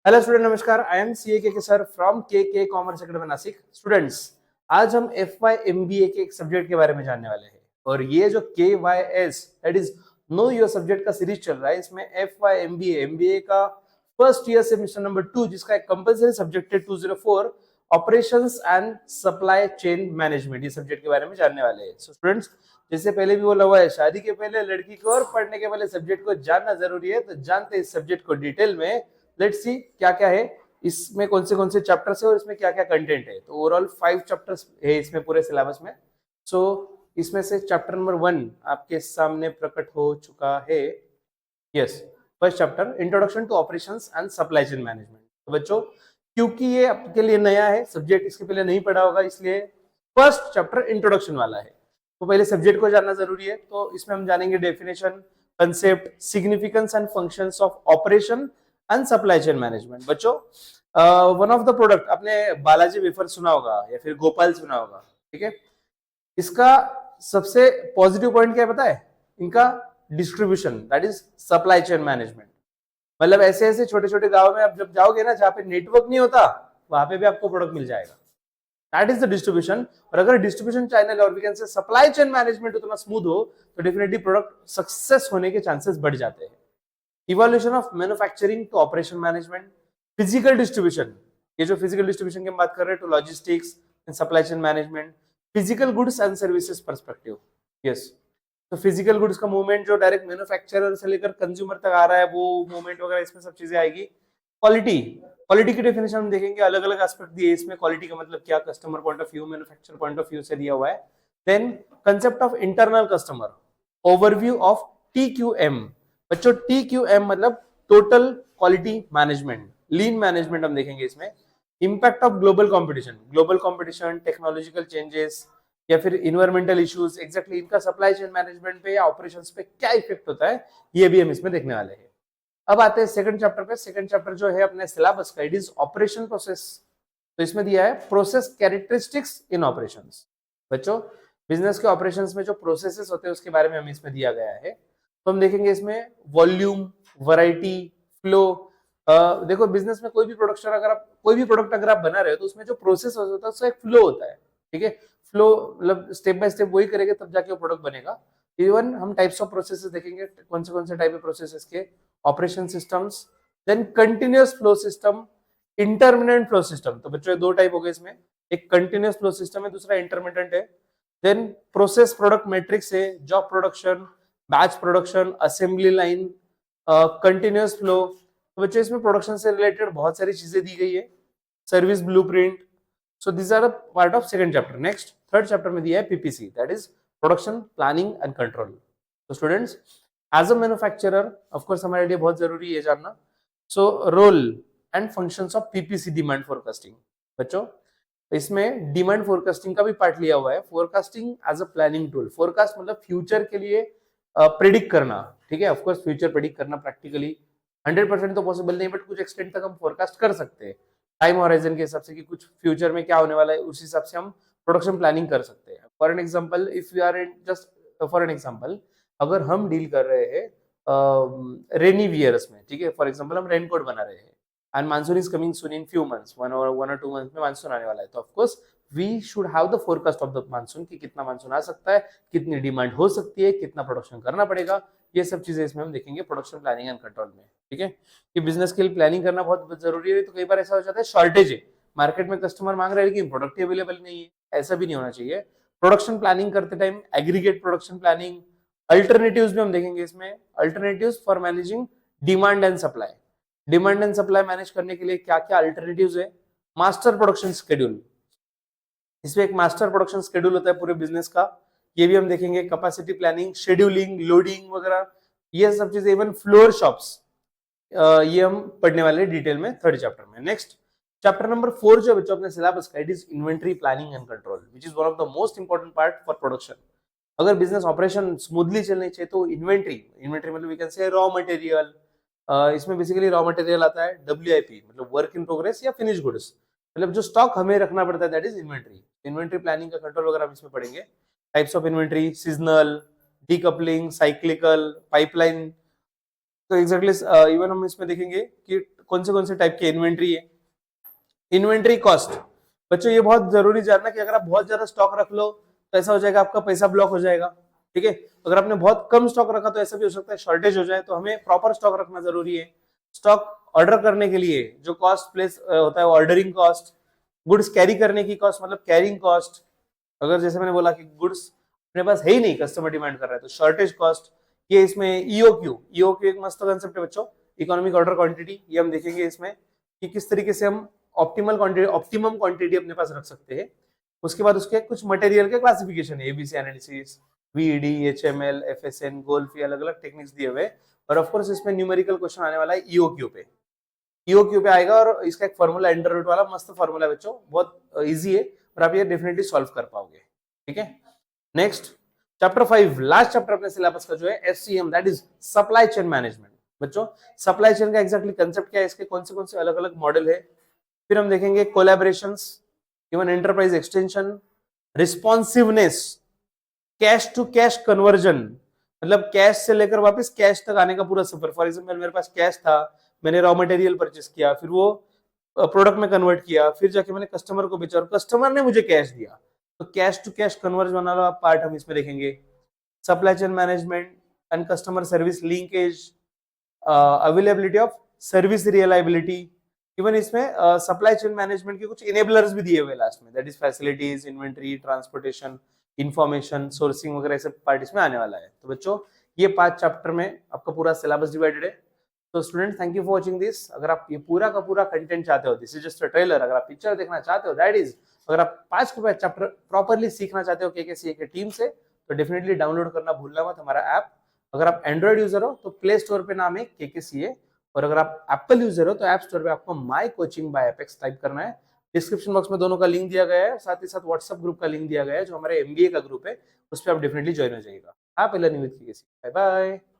Hello student, नमस्कार। I M C ए के sir from के कॉमर्स अकेडमी नासिक। स्टूडेंट्स, आज हम एफ वाई एम बी ए के एक सब्जेक्ट के बारे में जानने वाले हैं। और ये जो K Y S that is know your subject का सीरीज चल रहा है, इसमें F Y M B A का फर्स्ट ईयर सेमेस्टर नंबर 2, जिसका एक कंपलसरी सब्जेक्ट है 204 operations and supply chain management, ये सब्जेक्ट के बारे में जानने वाले हैं। सो स्टूडेंट्स, जैसे पहले भी बोला हुआ है, शादी के पहले लड़की को और पढ़ने के पहले सब्जेक्ट को जानना जरूरी है। तो जानते हैं इस सब्जेक्ट को डिटेल में। लेट्स सी क्या क्या है इसमें, कौन से चैप्टर्स है और इसमें क्या क्या कंटेंट है। तो ओवरऑल 5 चैप्टर्स है इसमें पूरे सिलेबस में। सो इसमें से चैप्टर नंबर 1 आपके सामने प्रकट हो चुका है। Yes, first chapter introduction to operations and supply chain management. तो बच्चों, क्योंकि ये आपके लिए नया है सब्जेक्ट, इसके पहले नहीं पढ़ा होगा, इसलिए फर्स्ट चैप्टर इंट्रोडक्शन वाला है। तो पहले सब्जेक्ट को जानना जरूरी है। तो इसमें हम जानेंगे definition, concept, significance and functions of operation and supply chain management. बच्चों, वन ऑफ द प्रोडक्ट आपने बालाजी वेफर सुना होगा या फिर गोपाल सुना होगा, ठीक है। इसका सबसे पॉजिटिव पॉइंट क्या है पता है? इनका distribution, that is supply chain management. मतलब ऐसे ऐसे छोटे छोटे गांव में आप जब जाओगे ना, जहाँ पे नेटवर्क नहीं होता, वहां पे भी आपको प्रोडक्ट मिल जाएगा। That is the distribution. और अगर डिस्ट्रीब्यूशन चैनल और we can say supply chain management उतना स्मूथ हो, तो डेफिनेटली प्रोडक्ट सक्सेस होने के चांसेस बढ़ जाते हैं। Evolution of manufacturing to operation management, physical distribution, ये जो फिजिकल डिस्ट्रीब्यूशन की हम बात कर रहे हैं, to logistics and supply chain management, physical goods and services perspective. Yes, तो फिजिकल गुड्स का मूवमेंट जो डायरेक्ट मैन्युफैक्चरर से लेकर कंज्यूमर तक आ रहा है, वो मूवमेंट वगैरह, इसमें सब चीजें आएगी। क्वालिटी, क्वालिटी की डेफिनेशन हम देखेंगे, अलग अलग एस्पेक्ट दिए इसमें। क्वालिटी का मतलब क्या, customer point of view, manufacturer point of view से दिया हुआ है। Then concept of internal customer, overview of TQM। बच्चों, TQM मतलब total quality management, lean management हम देखेंगे इसमें। Impact of global competition, technological changes या फिर इन्वायरमेंटल इश्यूज, एग्जैक्टली इनका सप्लाई चेन मैनेजमेंट पे या ऑपरेशंस पे क्या इफेक्ट होता है, ये भी हम इसमें देखने वाले हैं। अब आते हैं सेकंड चैप्टर पे। सेकंड चैप्टर जो है अपने सिलेबस का, इट इज ऑपरेशन प्रोसेस। तो इसमें दिया है प्रोसेस कैरेक्टरिस्टिक्स इन ऑपरेशंस। बच्चों, बिजनेस के ऑपरेशंस में जो प्रोसेसेस होते हैं उसके बारे में हमें इसमें दिया गया है। तो हम देखेंगे इसमें वॉल्यूम, वैरायटी, फ्लो। देखो, बिजनेस में कोई भी प्रोडक्शन कोई भी प्रोडक्ट अगर आप बना रहे हो, तो उसमें जो प्रोसेस होता है उसका एक फ्लो होता है, ठीक है। फ्लो मतलब स्टेप बाय स्टेप वही करेंगे तब जाके वो प्रोडक्ट बनेगा। इवन हम टाइप्स ऑफ प्रोसेसेस देखेंगे, कौन से टाइप ऑफ प्रोसेसेस के, operation systems, then continuous flow system, intermittent flow system. तो बच्चों, दो टाइप हो गए इसमें, एक कंटिन्यूअस फ्लो सिस्टम है, दूसरा इंटरमिटेंट है। देन प्रोसेस प्रोडक्ट मैट्रिक्स है, job production, batch production, assembly line, continuous flow. तो बच्चों, इसमें प्रोडक्शन से रिलेटेड बहुत सारी चीजें दी गई है, service blueprint. So this are part of second chapter. Next third chapter में दिया है PPC, that is production planning and control. तो students, as a manufacturer of course हमारे लिए बहुत जरूरी है जानना। So role and functions of PPC, demand forecasting. बच्चों, इसमें डिमांड फोरकास्टिंग का भी पार्ट लिया हुआ है। Forecasting as a planning tool, forecast मतलब फ्यूचर के लिए प्रेडिक्ट करना, ठीक है। ऑफकोर्स फ्यूचर प्रेडिक्ट करना प्रैक्टिकली 100% तो पॉसिबल नहीं, बट कुछ एक्सटेंट तक हम फोरकास्ट कर सकते हैं टाइम हॉराइजन के हिसाब से, कि कुछ फ्यूचर में क्या होने वाला है, उस हिसाब से हम प्रोडक्शन प्लानिंग कर सकते हैं। For an example, if you are in just for an example, अगर हम डील कर रहे हैं रेनी वियर्स में, ठीक है, फॉर एग्जांपल हम रेनकोट बना रहे हैं and monsoon is coming soon in few months, 1 or 2 months में मानसून आने वाला है। तो of course we should have the forecast of the monsoon, कि कितना मानसून आ सकता है, कितनी डिमांड हो सकती है, कितना प्रोडक्शन करना पड़ेगा। ये सब चीजें इसमें हम देखेंगे प्रोडक्शन प्लानिंग एंड कंट्रोल में, ठीक है। कि बिजनेस के लिए प्लानिंग करना बहुत जरूरी है। तो कई बार ऐसा हो जाता है, शॉर्टेज है मार्केट में, कस्टमर मांग रहे हैं लेकिन प्रोडक्ट अवेलेबल नहीं है, ऐसा भी नहीं होना चाहिए। प्रोडक्शन प्लानिंग करते time aggregate production planning, alternatives भी हम देखेंगे इसमें, alternatives for managing demand and supply. Demand and supply manage करने के लिए क्या क्या अल्टरनेटिव्स है। मास्टर प्रोडक्शन शेड्यूल, इसमें एक मास्टर प्रोडक्शन शेड्यूल होता है पूरे बिजनेस का, ये भी हम देखेंगे। कैपेसिटी प्लानिंग, शेड्यूलिंग, लोडिंग वगैरह, ये सब चीजें। इवन फ्लोर शॉप्स, ये हम पढ़ने वाले डिटेल में थर्ड चैप्टर में। नेक्स्ट चैप्टर नंबर 4 जो बच्चों अपने सिलेबस का, it is inventory planning and control, which is one of the most important part for production. अगर बिजनेस ऑपरेशन स्मूथली चलनी चाहिए तो इन्वेंटरी मतलब we can say raw material. इसमें बेसिकली रॉ मटेरियल आता है WIP, मतलब वर्क इन प्रोग्रेस या फिनिश गुड्स, मतलब जो स्टॉक हमें रखना पड़ता है, that is inventory. Inventory planning का कंट्रोल वगैरह हम इसमें पढ़ेंगे। Types of inventory, seasonal, decoupling, cyclical, pipeline, तो एग्जैक्टली इवन हम इसमें देखेंगे कि कौन से टाइप की इन्वेंट्री है। इन्वेंट्री कॉस्ट, बच्चों ये बहुत जरूरी जानना कि अगर आप बहुत ज्यादा स्टॉक रख लो तो ऐसा हो जाएगा आपका पैसा ब्लॉक हो जाएगा, ठीक है। अगर आपने बहुत कम स्टॉक रखा तो ऐसा भी हो सकता है शॉर्टेज हो जाए, तो हमें प्रॉपर स्टॉक रखना जरूरी है। स्टॉक ऑर्डर करने के लिए जो कॉस्ट प्लेस होता है वो ऑर्डरिंग कॉस्ट, गुड्स कैरी करने की कॉस्ट मतलब कैरिंग कॉस्ट, अगर जैसे मैंने बोला कि गुड्स अपने पास है ही नहीं, कस्टमर डिमांड कर रहा है तो शॉर्टेज कॉस्ट, ये इसमें ईओक्यू, ईओक्यू एक मस्त कंसेप्ट है बच्चों, इकोनॉमिक ऑर्डर क्वांटिटी, ये हम देखेंगे इसमें कि किस तरीके से हम ऑप्टिमल क्वांटिटी, ऑप्टिमम क्वांटिटी अपने पास रख सकते हैं। उसके बाद उसके कुछ मटेरियल के क्लासिफिकेशन है, एबीसी एनालिसिस, वीईडी, एचएमएल, एफएसएन, गोल्फी, अलग अलग टेक्निक्स दिए हुए, और ऑफ कोर्स इसमें न्यूमेरिकल क्वेश्चन आने वाला है ईओक्यू पे, ईओक्यू पे आएगा, और इसका एक फॉर्मूला अंडर रूट वाला मस्त फॉर्मूला है बच्चों, बहुत इजी है और आप ये डेफिनेटली सॉल्व कर पाओगे, ठीक है। नेक्स्ट चैप्टर 5, लास्ट चैप्टर अपने सिलेबस का जो है SCM, that is supply chain management. बच्चों सप्लाई चेन का एग्जैक्टली कंसेप्ट क्या है, इसके कौन से अलग अलग मॉडल है, फिर हम देखेंगे collaborations, even enterprise extension, responsiveness, cash to cash conversion, मतलब कैश से लेकर वापस कैश तक आने का पूरा सफर। फॉर एग्जाम्पल मेरे पास कैश था, मैंने रॉ मटेरियल परचेस किया, फिर वो प्रोडक्ट में कन्वर्ट किया, फिर जाके मैंने कस्टमर को बेचा और कस्टमर ने मुझे कैश दिया, तो कैश टू कैश कन्वर्जन वाला पार्ट हम इसमें देखेंगे। Supply chain management and customer service linkage, availability of service reliability, even इसमें सप्लाई चेन मैनेजमेंट के कुछ इनेबलर्स भी दिए हुए लास्ट में, that is facilities, inventory, transportation, information, sourcing वगैरह सब पार्ट इसमें आने वाला है। तो बच्चों ये 5 चैप्टर में आपका पूरा सिलेबस डिवाइडेड है। तो student thank you for watching this. अगर आप ये पूरा का पूरा कंटेंट चाहते हो, this is just a trailer, अगर आप पिक्चर देखना चाहते हो, दैट इज, अगर आप 5 के 5 चैप्टर प्रॉपर्ली सीखना चाहते हो केकेसीए के टीम से, तो डेफिनेटली डाउनलोड करना भूलना मत हमारा ऐप। अगर आप एंड्रॉइड यूजर हो तो प्ले स्टोर पे नाम है केकेसीए, और अगर आप एप्पल यूजर हो तो ऐप स्टोर पे आपको my coaching bye apex type करना है। डिस्क्रिप्शन बॉक्स में दोनों का लिंक दिया गया है, साथ ही साथ व्हाट्सएप ग्रुप का लिंक दिया गया है जो हमारे एमबीए का ग्रुप है, उस पर आप डेफिनेटली ज्वाइन हो जाइएगा। आप learning with KKCA. Bye bye.